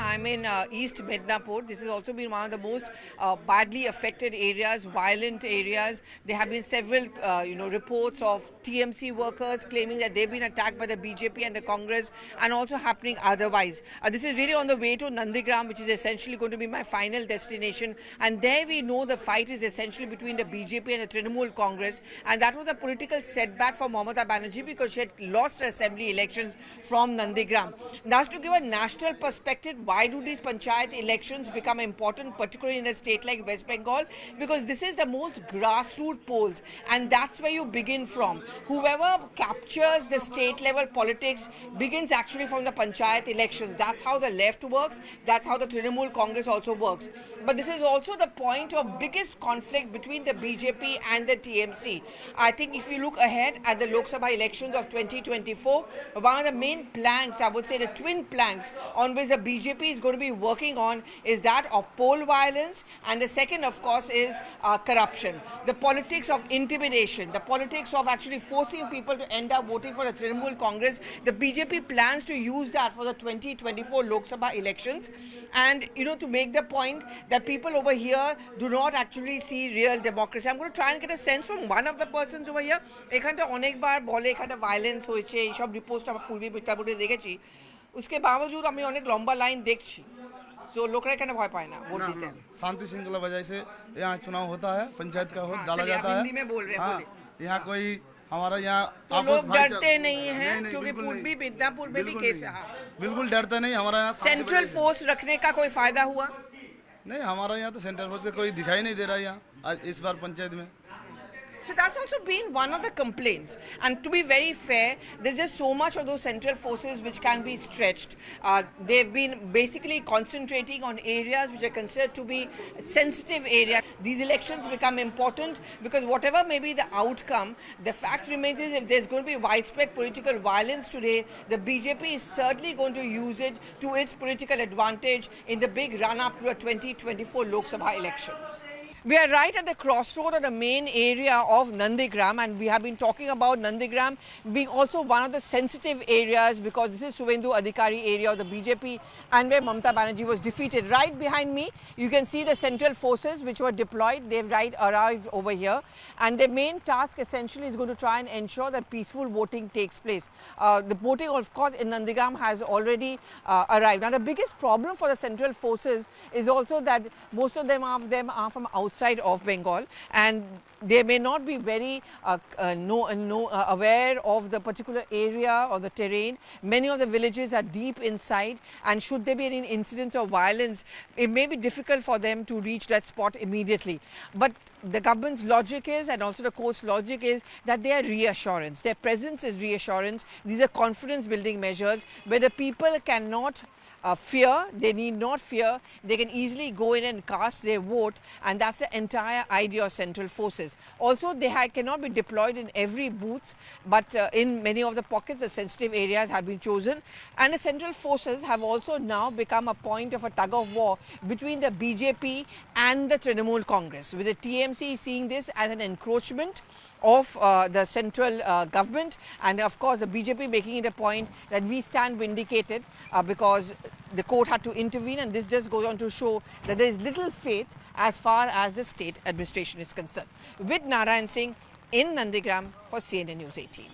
I'm in East Midnapur. This has also been one of the most badly affected areas, violent areas. There have been several, reports of TMC workers claiming that they've been attacked by the BJP and the Congress, and also happening otherwise. This is really on the way to Nandigram, which is essentially going to be my final destination. And there we know the fight is essentially between the BJP and the Trinamool Congress, and that was a political setback for Mamata Banerjee because she had lost her assembly elections from Nandigram. Now, to give a national perspective, why do these panchayat elections become important, particularly in a state like West Bengal? Because this is the most grassroots polls, and that's where you begin from. Whoever captures the state level politics begins actually from the panchayat elections. That's how the left works. That's how the Trinamool Congress also works. But this is also the point of biggest conflict between the BJP and the TMC. I think if you look ahead at the Lok Sabha elections of 2024, one of the main planks, I would say the twin planks on which the BJP is going to be working on is that of poll violence, and the second, of course, is corruption. The politics of intimidation, the politics of actually forcing people to end up voting for the Trinamool Congress. The BJP plans to use that for the 2024 Lok Sabha elections, and to make the point that people over here do not actually see real democracy. I'm going to try and get a sense from one of the persons over here. এখানটা অনেকবার বলে এখানে violence হয়েছে, এইসব report আমরা পূর্বে বিদ্যাপীঠে দেখেছি। उसके बावजूद আমি অনেক লম্বা লাইন দেখছি, तो लोग এখানে ভয় পায় না वोट देते हैं। शांति श्रृंखला वजह से यहाँ चुनाव होता है, पंचायत का वोट डाला जाता है। हिंदी में बोल रहे हैं, यहाँ कोई हमारा यहाँ तो लोग डरते नहीं हैं, क्योंकि पूर्वी मिदनापुर में भी केस है। बिल्कुल डरते नहीं। हमारा यहाँ सेंट्रल फोर्स रखने का कोई फायदा हुआ नहीं। हमारा यहाँ तो सेंट्रल फोर्स का कोई दिखाई नहीं दे रहा है यहाँ इस बार पंचायत में। So that's also been one of the complaints. And to be very fair, there's just so much of those central forces which can be stretched. They've been basically concentrating on areas which are considered to be sensitive areas. These elections become important because whatever may be the outcome, the fact remains is if there's going to be widespread political violence today, the BJP is certainly going to use it to its political advantage in the big run-up to the 2024 Lok Sabha elections. We are right at the crossroad of the main area of Nandigram, and we have been talking about Nandigram being also one of the sensitive areas because this is Suvendu Adhikari area of the BJP and where Mamata Banerjee was defeated. Right behind me, you can see the central forces which were deployed. They've arrived over here, and their main task essentially is going to try and ensure that peaceful voting takes place. The voting, of course, in Nandigram has already arrived. Now, the biggest problem for the central forces is also that most of them are from outside of Bengal, and they may not be very aware of the particular area or the terrain. Many of the villages are deep inside, and should there be any incidents of violence, it may be difficult for them to reach that spot immediately. But the government's logic is, and also the court's logic is, that they are reassurance. Their presence is reassurance. These are confidence building measures where the people cannot fear, they need not fear, they can easily go in and cast their vote, and that's the entire idea of central forces. Also, they cannot be deployed in every booth, but in many of the pockets, the sensitive areas have been chosen, and the central forces have also now become a point of a tug of war between the BJP and the Trinamool Congress, with the TMC seeing this as an encroachment of the central government, and of course the BJP making it a point that we stand vindicated because the court had to intervene, and this just goes on to show that there is little faith as far as the state administration is concerned. With Narayan Singh in Nandigram for CNN News 18.